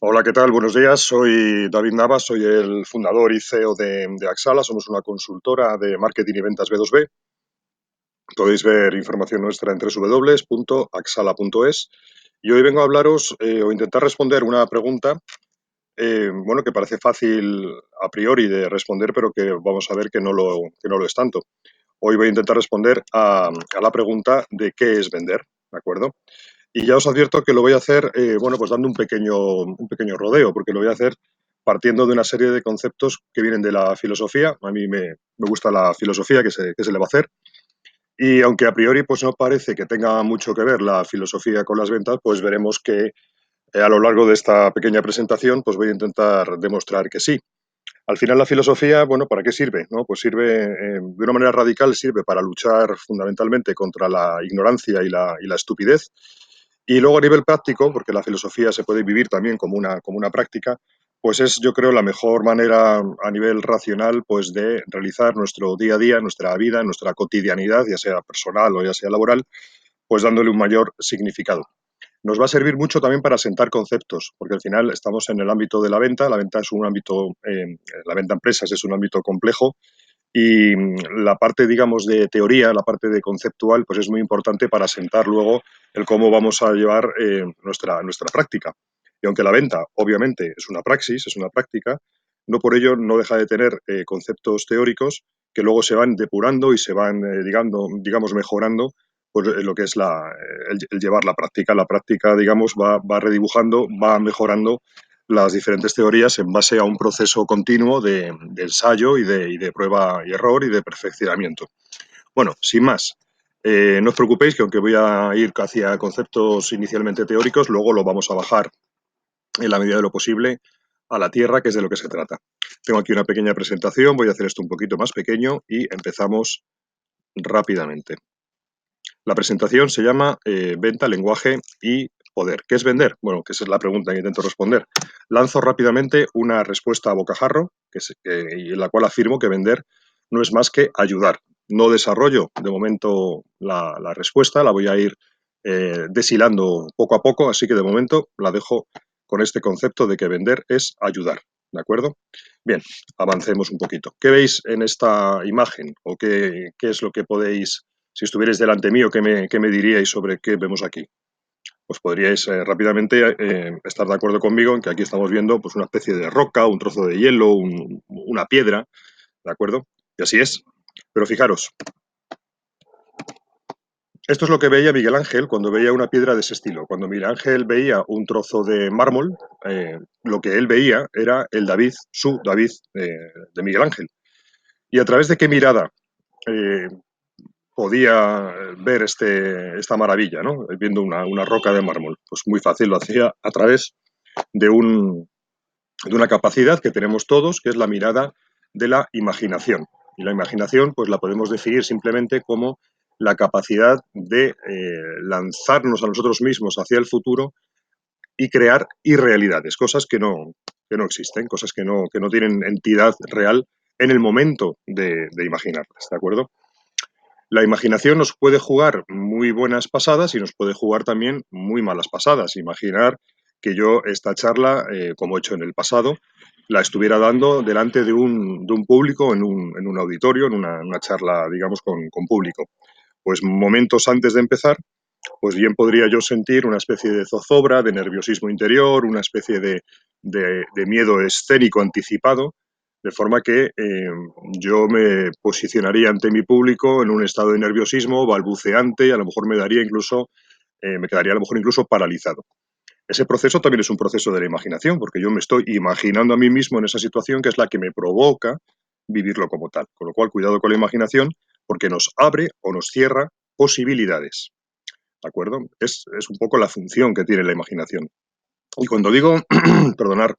Hola, ¿qué tal? Buenos días. Soy David Navas, soy el fundador y CEO de Axala. Somos una consultora de marketing y ventas B2B. Podéis ver información nuestra en www.axala.es. Y hoy vengo a hablaros o intentar responder una pregunta, bueno, que parece fácil a priori de responder, pero que vamos a ver que no lo es tanto. Hoy voy a intentar responder a la pregunta de qué es vender, ¿de acuerdo? Y ya os advierto que lo voy a hacer, bueno, pues dando un pequeño rodeo, porque lo voy a hacer partiendo de una serie de conceptos que vienen de la filosofía. A mí me gusta la filosofía que se le va a hacer. Y aunque a priori pues no parece que tenga mucho que ver la filosofía con las ventas, pues veremos que a lo largo de esta pequeña presentación pues voy a intentar demostrar que sí. Al final la filosofía, bueno, ¿para qué sirve? ¿No? Pues sirve, de una manera radical, sirve para luchar fundamentalmente contra la ignorancia y la estupidez. Y luego a nivel práctico, porque la filosofía se puede vivir también como una práctica, pues es, yo creo, la mejor manera a nivel racional pues de realizar nuestro día a día, nuestra vida, nuestra cotidianidad, ya sea personal o ya sea laboral, pues dándole un mayor significado. Nos va a servir mucho también para sentar conceptos, porque al final estamos en el ámbito de la venta es un ámbito, la venta a empresas es un ámbito complejo y la parte, digamos, de teoría, la parte de conceptual, pues es muy importante para sentar luego el cómo vamos a llevar nuestra práctica. Y aunque la venta, obviamente, es una praxis, es una práctica, no por ello no deja de tener conceptos teóricos que luego se van depurando y se van, digamos, mejorando pues, lo que es el llevar la práctica. La práctica, digamos, va redibujando, va mejorando las diferentes teorías en base a un proceso continuo de ensayo y de prueba y error y de perfeccionamiento. Bueno, sin más, no os preocupéis que aunque voy a ir hacia conceptos inicialmente teóricos, luego lo vamos a bajar en la medida de lo posible a la tierra, que es de lo que se trata. Tengo aquí una pequeña presentación, voy a hacer esto un poquito más pequeño y empezamos rápidamente. La presentación se llama Venta, lenguaje y poder. ¿Qué es vender? Bueno, que esa es la pregunta que intento responder. Lanzo rápidamente una respuesta a bocajarro, y en la cual afirmo que vender no es más que ayudar. No desarrollo de momento la respuesta, la voy a ir deshilando poco a poco, así que de momento la dejo con este concepto de que vender es ayudar. ¿De acuerdo? Bien, avancemos un poquito. ¿Qué veis en esta imagen? ¿O qué es lo que podéis, si estuvierais delante mío, qué me diríais sobre qué vemos aquí? Pues podríais rápidamente estar de acuerdo conmigo en que aquí estamos viendo pues, una especie de roca, un trozo de hielo, una piedra, ¿de acuerdo? Y así es. Pero fijaros, esto es lo que veía Miguel Ángel cuando veía una piedra de ese estilo. Cuando Miguel Ángel veía un trozo de mármol, lo que él veía era el David, su David de Miguel Ángel. ¿Y a través de qué mirada eh, podía ver esta maravilla, ¿no? Viendo una roca de mármol? Pues muy fácil, lo hacía a través de, de una capacidad que tenemos todos, que es la mirada de la imaginación. Y la imaginación, pues la podemos definir simplemente como la capacidad de lanzarnos a nosotros mismos hacia el futuro y crear irrealidades, cosas que no existen, cosas que no tienen entidad real en el momento de imaginarlas, ¿de acuerdo? La imaginación nos puede jugar muy buenas pasadas y nos puede jugar también muy malas pasadas. Imaginar que yo esta charla, como he hecho en el pasado, la estuviera dando delante de un público en un auditorio, en una charla, digamos, con público. Pues momentos antes de empezar, pues bien podría yo sentir una especie de zozobra, de nerviosismo interior, una especie de miedo escénico anticipado, de forma que yo me posicionaría ante mi público en un estado de nerviosismo, balbuceante, y a lo mejor me quedaría a lo mejor incluso paralizado. Ese proceso también es un proceso de la imaginación, porque yo me estoy imaginando a mí mismo en esa situación que es la que me provoca vivirlo como tal. Con lo cual, cuidado con la imaginación, porque nos abre o nos cierra posibilidades. ¿De acuerdo? Es un poco la función que tiene la imaginación. Y cuando digo, perdonar,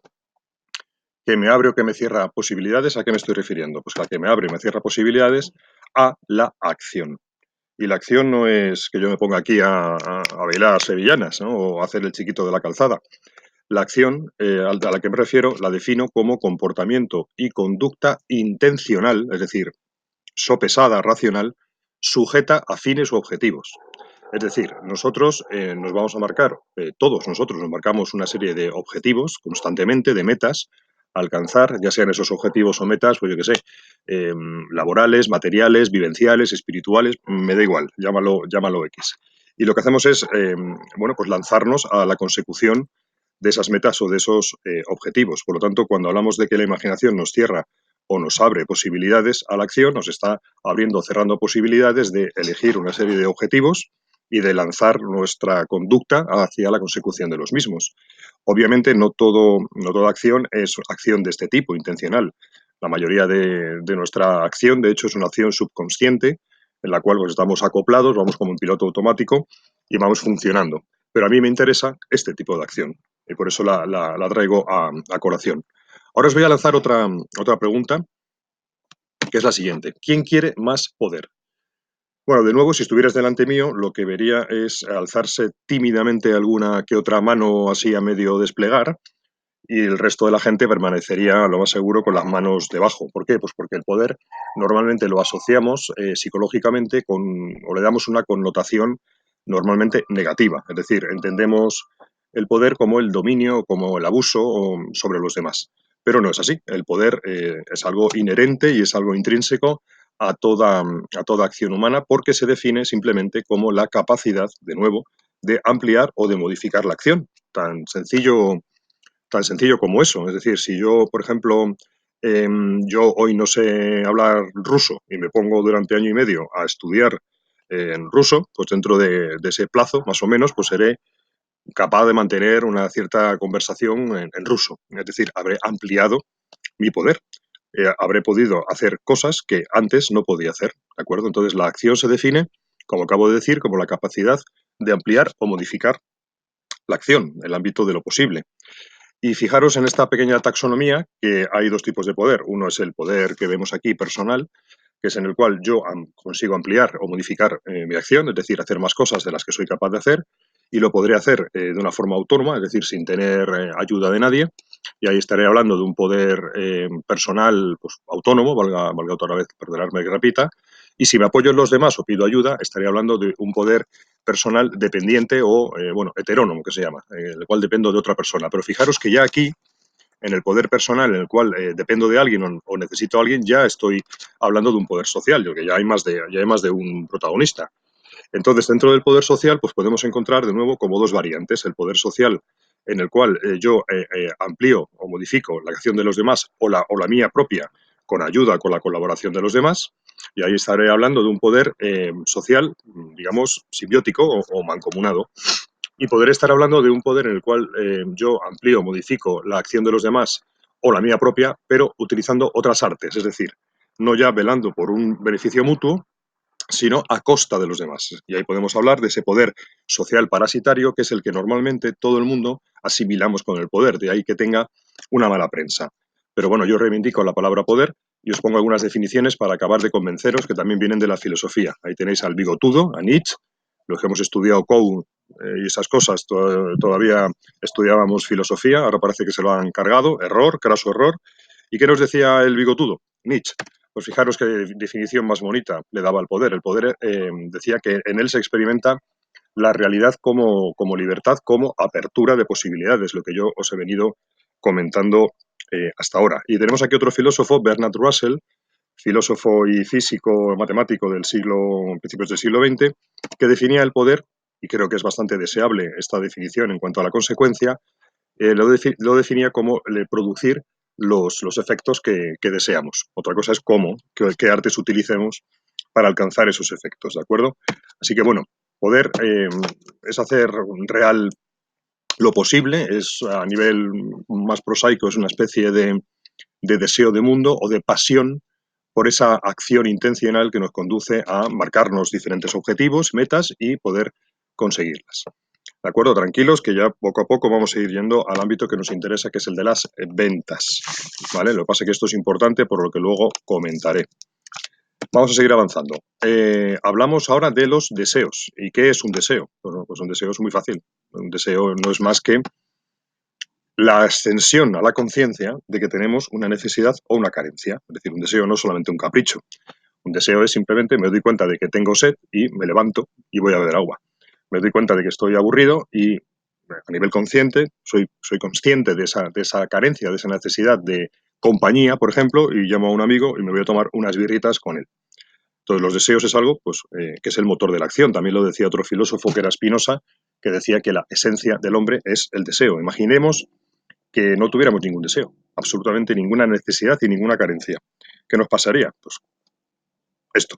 que me abre o que me cierra posibilidades, ¿a qué me estoy refiriendo? Pues a que me abre y me cierra posibilidades a la acción. Y la acción no es que yo me ponga aquí a bailar sevillanas, ¿no? O a hacer el chiquito de la calzada. La acción a la que me refiero la defino como comportamiento y conducta intencional, es decir, sopesada, racional, sujeta a fines u objetivos. Es decir, nosotros nos vamos a marcar, todos nosotros nos marcamos una serie de objetivos constantemente, de metas a alcanzar, ya sean esos objetivos o metas, pues yo qué sé, eh, laborales, materiales, vivenciales, espirituales, me da igual, llámalo X. Y lo que hacemos es, bueno, pues lanzarnos a la consecución de esas metas o de esos objetivos. Por lo tanto, cuando hablamos de que la imaginación nos cierra o nos abre posibilidades a la acción, nos está abriendo o cerrando posibilidades de elegir una serie de objetivos y de lanzar nuestra conducta hacia la consecución de los mismos. Obviamente no toda acción es acción de este tipo, intencional. La mayoría de nuestra acción, de hecho, es una acción subconsciente en la cual pues, estamos acoplados, vamos como un piloto automático y vamos funcionando. Pero a mí me interesa este tipo de acción y por eso la traigo a colación. Ahora os voy a lanzar otra pregunta, que es la siguiente. ¿Quién quiere más poder? Bueno, de nuevo, si estuvieras delante mío, lo que vería es alzarse tímidamente alguna que otra mano así a medio desplegar y el resto de la gente permanecería, lo más seguro, con las manos debajo. ¿Por qué? Pues porque el poder normalmente lo asociamos psicológicamente con, o le damos una connotación normalmente negativa. Es decir, entendemos el poder como el dominio, como el abuso sobre los demás. Pero no es así. El poder es algo inherente y es algo intrínseco a toda acción humana porque se define simplemente como la capacidad, de nuevo, de ampliar o de modificar la acción. Tan sencillo como eso. Es decir, si yo, por ejemplo, yo hoy no sé hablar ruso y me pongo durante año y medio a estudiar en ruso, pues dentro de ese plazo, más o menos, pues seré capaz de mantener una cierta conversación en ruso. Es decir, habré ampliado mi poder. Habré podido hacer cosas que antes no podía hacer, ¿de acuerdo? Entonces, la acción se define, como acabo de decir, como la capacidad de ampliar o modificar la acción, el ámbito de lo posible. Y fijaros en esta pequeña taxonomía que hay dos tipos de poder. Uno es el poder que vemos aquí, personal, que es en el cual yo consigo ampliar o modificar mi acción, es decir, hacer más cosas de las que soy capaz de hacer, y lo podré hacer de una forma autónoma, es decir, sin tener ayuda de nadie, y ahí estaré hablando de un poder personal pues, autónomo, valga otra vez, perdonadme que repita, y si me apoyo en los demás o pido ayuda, estaré hablando de un poder personal dependiente o, bueno, heterónomo, que se llama, el cual dependo de otra persona. Pero fijaros que ya aquí en el poder personal en el cual dependo de alguien o necesito a alguien, ya estoy hablando de un poder social, porque ya hay más de un protagonista. Entonces, dentro del poder social, pues podemos encontrar de nuevo como dos variantes. El poder social en el cual yo amplío o modifico la acción de los demás o la mía propia con ayuda, con la colaboración de los demás. Y ahí estaré hablando de un poder social, digamos, simbiótico o mancomunado. Y poder estar hablando de un poder en el cual yo amplío, modifico la acción de los demás o la mía propia, pero utilizando otras artes, es decir, no ya velando por un beneficio mutuo, sino a costa de los demás. Y ahí podemos hablar de ese poder social parasitario, que es el que normalmente todo el mundo asimilamos con el poder, de ahí que tenga una mala prensa. Pero bueno, yo reivindico la palabra poder y os pongo algunas definiciones para acabar de convenceros que también vienen de la filosofía. Ahí tenéis al bigotudo, a Nietzsche, los que hemos estudiado Coe y esas cosas, todavía estudiábamos filosofía, ahora parece que se lo han cargado, error, craso error. ¿Y qué nos decía el bigotudo? Nietzsche. Pues fijaros qué definición más bonita le daba al poder. El poder decía que en él se experimenta la realidad como libertad, como apertura de posibilidades, lo que yo os he venido comentando hasta ahora. Y tenemos aquí otro filósofo, Bernard Russell, filósofo y físico matemático del principios del siglo XX, que definía el poder, y creo que es bastante deseable esta definición en cuanto a la consecuencia, lo definía como producir los efectos que deseamos. Otra cosa es cómo, qué artes utilicemos para alcanzar esos efectos, ¿de acuerdo? Así que bueno, poder es hacer real lo posible, es a nivel más prosaico, es una especie de deseo de mundo o de pasión por esa acción intencional que nos conduce a marcarnos diferentes objetivos, metas y poder conseguirlas. ¿De acuerdo? Tranquilos, que ya poco a poco vamos a ir yendo al ámbito que nos interesa, que es el de las ventas. ¿Vale? Lo que pasa es que esto es importante, por lo que luego comentaré. Vamos a seguir avanzando. Hablamos ahora de los deseos. ¿Y qué es un deseo? Bueno, pues un deseo es muy fácil. Un deseo no es más que la ascensión a la conciencia de que tenemos una necesidad o una carencia. Es decir, un deseo no es solamente un capricho. Un deseo es simplemente me doy cuenta de que tengo sed y me levanto y voy a beber agua. me doy cuenta de que estoy aburrido y a nivel consciente soy consciente de esa carencia, de esa necesidad de compañía, por ejemplo, y llamo a un amigo y me voy a tomar unas birritas con él. Entonces, los deseos es algo pues, que es el motor de la acción. También lo decía otro filósofo que era Spinoza, que decía que la esencia del hombre es el deseo. Imaginemos que no tuviéramos ningún deseo, absolutamente ninguna necesidad y ninguna carencia. ¿Qué nos pasaría? Pues esto.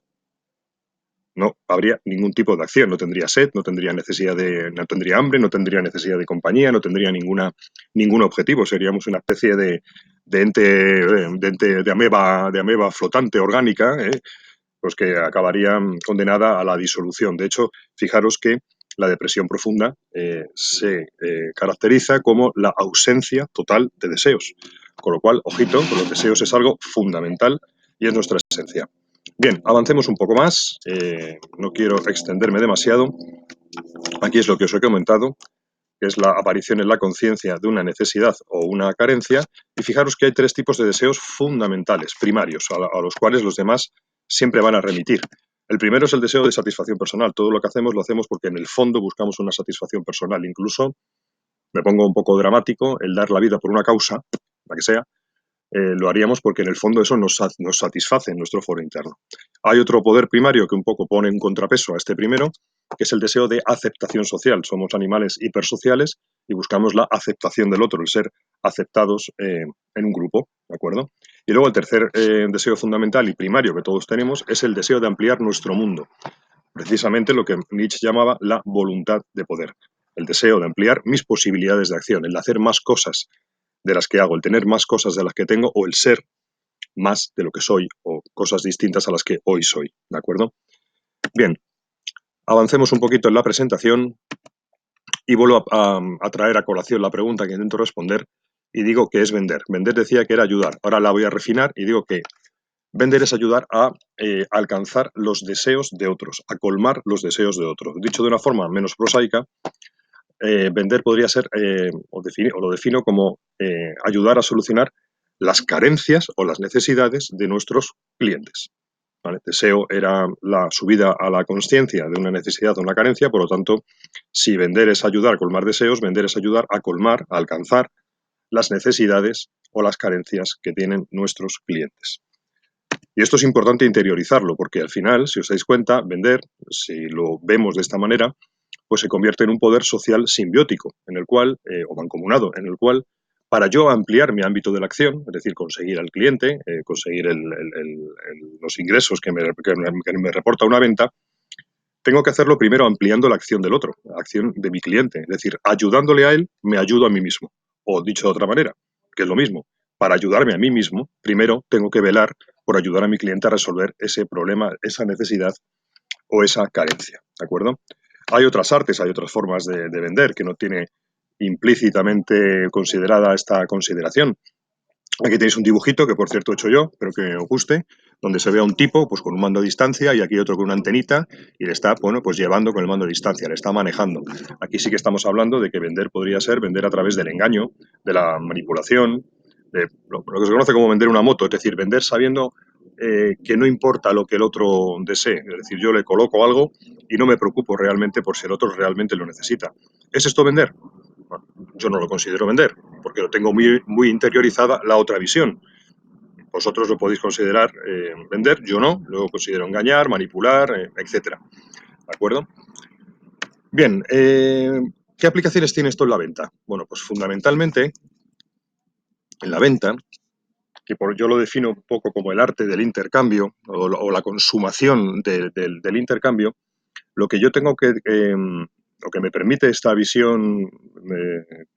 No habría ningún tipo de acción, no tendría sed, no tendría necesidad no tendría hambre, no tendría necesidad de compañía, no tendría ningún objetivo. Seríamos una especie de ameba flotante orgánica, pues que acabaría condenada a la disolución. De hecho, fijaros que la depresión profunda se caracteriza como la ausencia total de deseos. Con lo cual, ojito, con los deseos es algo fundamental y es nuestra esencia. Bien, avancemos un poco más. No quiero extenderme demasiado. Aquí es lo que os he comentado, que es la aparición en la conciencia de una necesidad o una carencia. Y fijaros que hay tres tipos de deseos fundamentales, primarios, a los cuales los demás siempre van a remitir. El primero es el deseo de satisfacción personal. Todo lo que hacemos lo hacemos porque en el fondo buscamos una satisfacción personal. Incluso, me pongo un poco dramático, el dar la vida por una causa, la que sea, lo haríamos porque en el fondo eso nos satisface en nuestro foro interno. Hay otro poder primario que un poco pone un contrapeso a este primero, que es el deseo de aceptación social. Somos animales hipersociales y buscamos la aceptación del otro, el ser aceptados en un grupo, ¿de acuerdo? Y luego el tercer deseo fundamental y primario que todos tenemos es el deseo de ampliar nuestro mundo. Precisamente lo que Nietzsche llamaba la voluntad de poder. El deseo de ampliar mis posibilidades de acción, el de hacer más cosas de las que hago, el tener más cosas de las que tengo o el ser más de lo que soy o cosas distintas a las que hoy soy, ¿de acuerdo? Bien, avancemos un poquito en la presentación y vuelvo a traer a colación la pregunta que intento responder y digo que es vender. Vender decía que era ayudar, ahora la voy a refinar y digo que vender es ayudar a alcanzar los deseos de otros, a colmar los deseos de otros. Dicho de una forma menos prosaica, vender podría ser, o lo defino como ayudar a solucionar las carencias o las necesidades de nuestros clientes. ¿Vale? Deseo era la subida a la consciencia de una necesidad o una carencia, por lo tanto, si vender es ayudar a colmar deseos, vender es ayudar a colmar, a alcanzar las necesidades o las carencias que tienen nuestros clientes. Y esto es importante interiorizarlo, porque al final, si os dais cuenta, vender, si lo vemos de esta manera, pues se convierte en un poder social simbiótico, en el cual, o mancomunado, en el cual, para yo ampliar mi ámbito de la acción, es decir, conseguir al cliente, conseguir los ingresos que me reporta una venta, tengo que hacerlo primero ampliando la acción del otro, la acción de mi cliente. Es decir, ayudándole a él, me ayudo a mí mismo. O dicho de otra manera, que es lo mismo, para ayudarme a mí mismo, primero tengo que velar por ayudar a mi cliente a resolver ese problema, esa necesidad o esa carencia. ¿De acuerdo? Hay otras artes, hay otras formas de vender que no tiene implícitamente considerada esta consideración. Aquí tenéis un dibujito que, por cierto, he hecho yo, espero que os guste, donde se ve a un tipo pues, con un mando a distancia y aquí otro con una antenita y le está bueno, pues, llevando con el mando a distancia, le está manejando. Aquí sí que estamos hablando de que vender podría ser vender a través del engaño, de la manipulación, de lo que se conoce como vender una moto, es decir, vender sabiendo que no importa lo que el otro desee, es decir, yo le coloco algo y no me preocupo realmente por si el otro realmente lo necesita. ¿Es esto vender? Bueno, yo no lo considero vender, porque lo tengo muy interiorizada la otra visión. Vosotros lo podéis considerar vender, yo no, lo considero engañar, manipular, etcétera. ¿De acuerdo? Bien, ¿qué aplicaciones tiene esto en la venta? Bueno, pues fundamentalmente en la venta, que yo lo defino un poco como el arte del intercambio o la consumación del intercambio, lo que yo tengo lo que me permite esta visión,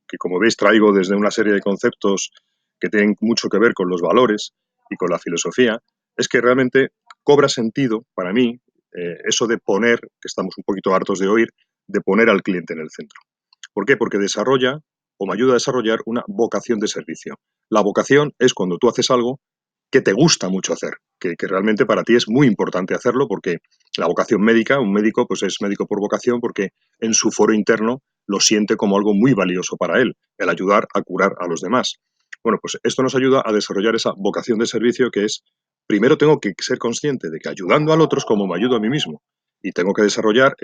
que como veis traigo desde una serie de conceptos que tienen mucho que ver con los valores y con la filosofía, es que realmente cobra sentido para mí eso de poner, que estamos un poquito hartos de oír, de poner al cliente en el centro. ¿Por qué? Porque desarrolla o me ayuda a desarrollar una vocación de servicio. La vocación es cuando tú haces algo que te gusta mucho hacer, que realmente para ti es muy importante hacerlo porque la vocación médica, un médico pues es médico por vocación porque en su foro interno lo siente como algo muy valioso para él, el ayudar a curar a los demás. Bueno, pues esto nos ayuda a desarrollar esa vocación de servicio que es, primero tengo que ser consciente de que ayudando al otro es como me ayudo a mí mismo. y tengo que desarrollar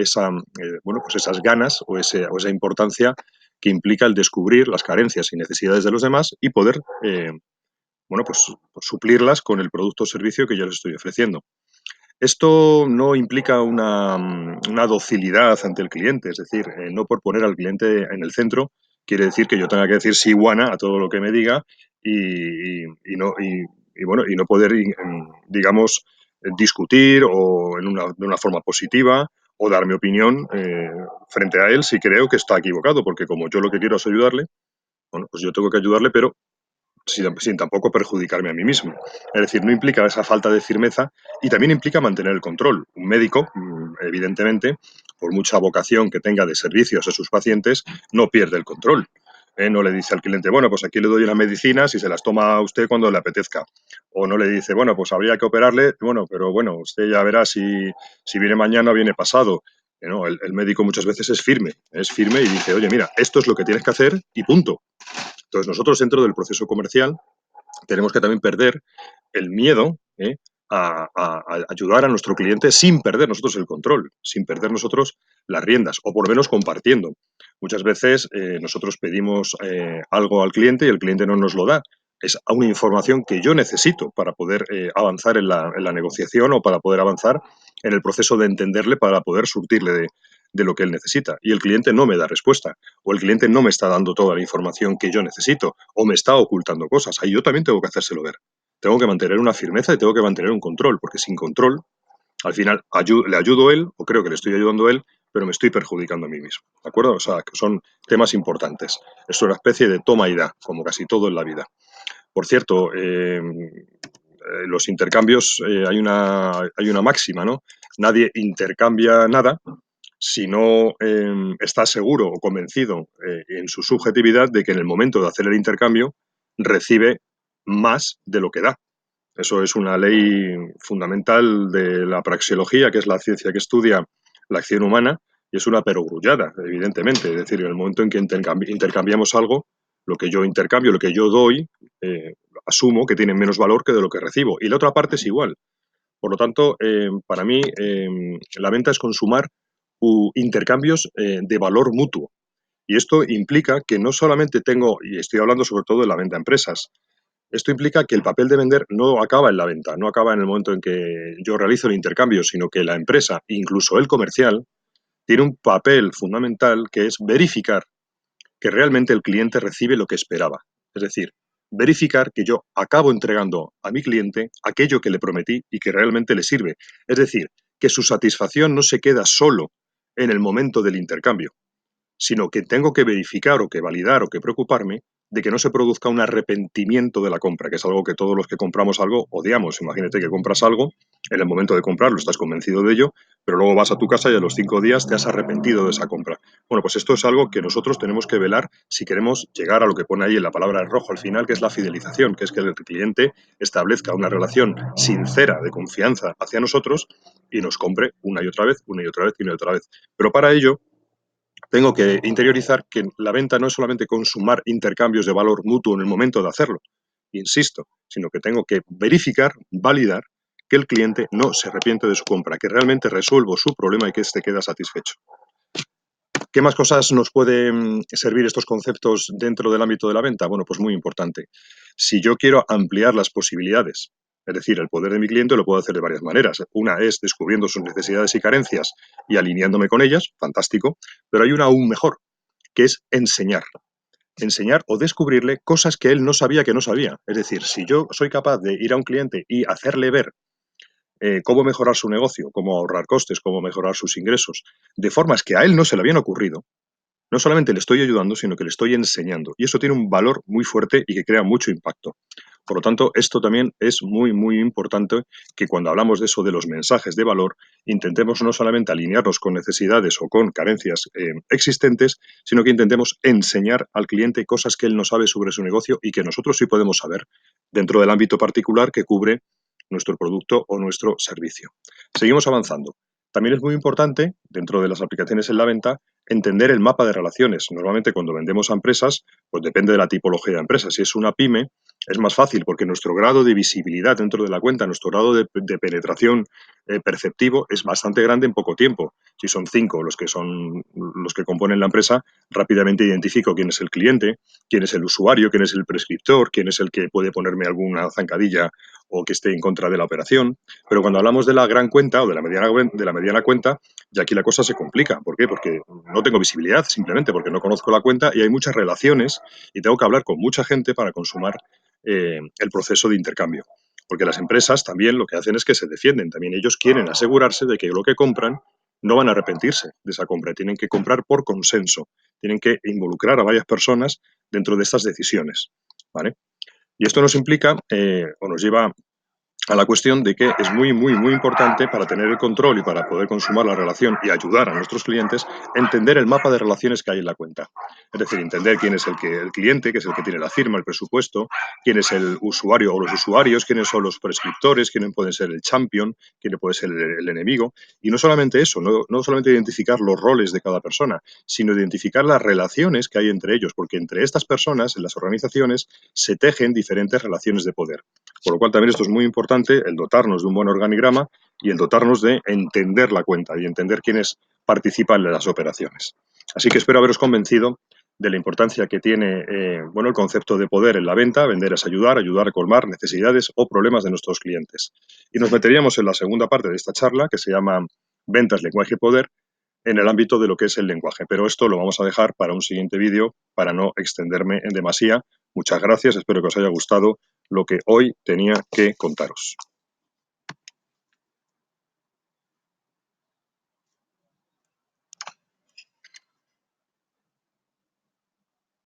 bueno, pues esas ganas o esa importancia que implica el descubrir las carencias y necesidades de los demás y poder bueno, pues suplirlas con el producto o servicio que yo les estoy ofreciendo. Esto no implica una docilidad ante el cliente, es decir, no por poner al cliente en el centro quiere decir que yo tenga que decir sí guana a todo lo que me diga y bueno, y no poder, digamos, discutir o de una forma positiva o dar mi opinión frente a él si creo que está equivocado, porque como yo lo que quiero es ayudarle, bueno, pues yo tengo que ayudarle, pero sin tampoco perjudicarme a mí mismo. Es decir, no implica esa falta de firmeza y también implica mantener el control. Un médico, evidentemente, por mucha vocación que tenga de servicios a sus pacientes, no pierde el control. No le dice al cliente, bueno, pues aquí le doy unas medicinas y se las toma a usted cuando le apetezca. O no le dice, bueno, pues habría que operarle, bueno, pero bueno, usted ya verá si viene mañana o viene pasado. No, el médico muchas veces es firme y dice, oye, mira, esto es lo que tienes que hacer y punto. Entonces nosotros dentro del proceso comercial tenemos que también perder el miedo a ayudar a nuestro cliente sin perder nosotros el control, sin perder nosotros las riendas, o por lo menos compartiendo. Muchas veces nosotros pedimos algo al cliente y el cliente no nos lo da. Es una información que yo necesito para poder avanzar en la negociación o para poder avanzar en el proceso de entenderle para poder surtirle de lo que él necesita. Y el cliente no me da respuesta, o el cliente no me está dando toda la información que yo necesito, o me está ocultando cosas. Ahí yo también tengo que hacérselo ver. Tengo que mantener una firmeza y tengo que mantener un control, porque sin control, al final le ayudo a él, o creo que le estoy ayudando a él, pero me estoy perjudicando a mí mismo. ¿De acuerdo? O sea, que son temas importantes. Es una especie de toma y da, como casi todo en la vida. Por cierto, los intercambios, hay una máxima, ¿no? Nadie intercambia nada si no está seguro o convencido en su subjetividad de que en el momento de hacer el intercambio recibe más de lo que da. Eso es una ley fundamental de la praxeología, que es la ciencia que estudia la acción humana, y es una perogrullada, evidentemente. Es decir, en el momento en que intercambiamos algo, lo que yo intercambio, lo que yo doy, asumo que tiene menos valor que de lo que recibo. Y la otra parte es igual. Por lo tanto, para mí, la venta es consumar intercambios de valor mutuo. Y esto implica que no solamente tengo, y estoy hablando sobre todo de la venta a empresas, esto implica que el papel de vender no acaba en la venta, no acaba en el momento en que yo realizo el intercambio, sino que la empresa, incluso el comercial, tiene un papel fundamental que es verificar que realmente el cliente recibe lo que esperaba. Es decir, verificar que yo acabo entregando a mi cliente aquello que le prometí y que realmente le sirve. Es decir, que su satisfacción no se queda solo en el momento del intercambio, sino que tengo que verificar o que validar o que preocuparme de que no se produzca un arrepentimiento de la compra, que es algo que todos los que compramos algo odiamos. Imagínate que compras algo, en el momento de comprarlo estás convencido de ello, pero luego vas a tu casa y a los 5 días te has arrepentido de esa compra. Bueno, pues esto es algo que nosotros tenemos que velar si queremos llegar a lo que pone ahí en la palabra rojo al final, que es la fidelización, que es que el cliente establezca una relación sincera de confianza hacia nosotros y nos compre una y otra vez, una y otra vez y una y otra vez. Pero para ello tengo que interiorizar que la venta no es solamente consumar intercambios de valor mutuo en el momento de hacerlo, insisto, sino que tengo que verificar, validar que el cliente no se arrepiente de su compra, que realmente resuelvo su problema y que éste queda satisfecho. ¿Qué más cosas nos pueden servir estos conceptos dentro del ámbito de la venta? Bueno, pues muy importante. Si yo quiero ampliar las posibilidades, es decir, el poder de mi cliente lo puedo hacer de varias maneras. Una es descubriendo sus necesidades y carencias y alineándome con ellas, fantástico, pero hay una aún mejor, que es enseñar. Enseñar o descubrirle cosas que él no sabía que no sabía. Es decir, si yo soy capaz de ir a un cliente y hacerle ver cómo mejorar su negocio, cómo ahorrar costes, cómo mejorar sus ingresos, de formas que a él no se le habían ocurrido, no solamente le estoy ayudando, sino que le estoy enseñando. Y eso tiene un valor muy fuerte y que crea mucho impacto. Por lo tanto, esto también es muy, muy importante que cuando hablamos de eso, de los mensajes de valor, intentemos no solamente alinearnos con necesidades o con carencias existentes, sino que intentemos enseñar al cliente cosas que él no sabe sobre su negocio y que nosotros sí podemos saber dentro del ámbito particular que cubre nuestro producto o nuestro servicio. Seguimos avanzando. También es muy importante, dentro de las aplicaciones en la venta, entender el mapa de relaciones. Normalmente cuando vendemos a empresas, pues depende de la tipología de empresa. Si es una pyme, Es más fácil porque nuestro grado de visibilidad dentro de la cuenta, nuestro grado de penetración perceptivo es bastante grande en poco tiempo. Si son 5 los que componen la empresa, rápidamente identifico quién es el cliente, quién es el usuario, quién es el prescriptor, quién es el que puede ponerme alguna zancadilla o que esté en contra de la operación. Pero cuando hablamos de la gran cuenta o de la mediana cuenta, ya aquí la cosa se complica. ¿Por qué? Porque no tengo visibilidad, simplemente porque no conozco la cuenta y hay muchas relaciones y tengo que hablar con mucha gente para consumar el proceso de intercambio. Porque las empresas también lo que hacen es que se defienden. También ellos quieren asegurarse de que lo que compran no van a arrepentirse de esa compra. Tienen que comprar por consenso. Tienen que involucrar a varias personas dentro de estas decisiones. ¿Vale? Y esto nos implica o nos lleva a la cuestión de que es muy, muy, muy importante para tener el control y para poder consumar la relación y ayudar a nuestros clientes, entender el mapa de relaciones que hay en la cuenta. Es decir, entender quién es el cliente, que es el que tiene la firma, el presupuesto, quién es el usuario o los usuarios, quiénes son los prescriptores, quién puede ser el champion, quién puede ser el enemigo. Y no solamente eso, no solamente identificar los roles de cada persona, sino identificar las relaciones que hay entre ellos, porque entre estas personas, en las organizaciones, se tejen diferentes relaciones de poder. Por lo cual también esto es muy importante, el dotarnos de un buen organigrama y el dotarnos de entender la cuenta y entender quiénes participan en las operaciones. Así que espero haberos convencido de la importancia que tiene bueno, el concepto de poder en la venta. Vender es ayudar, ayudar a colmar necesidades o problemas de nuestros clientes. Y nos meteríamos en la segunda parte de esta charla, que se llama Ventas, lenguaje y poder, en el ámbito de lo que es el lenguaje. Pero esto lo vamos a dejar para un siguiente vídeo para no extenderme en demasía. Muchas gracias, espero que os haya gustado lo que hoy tenía que contaros.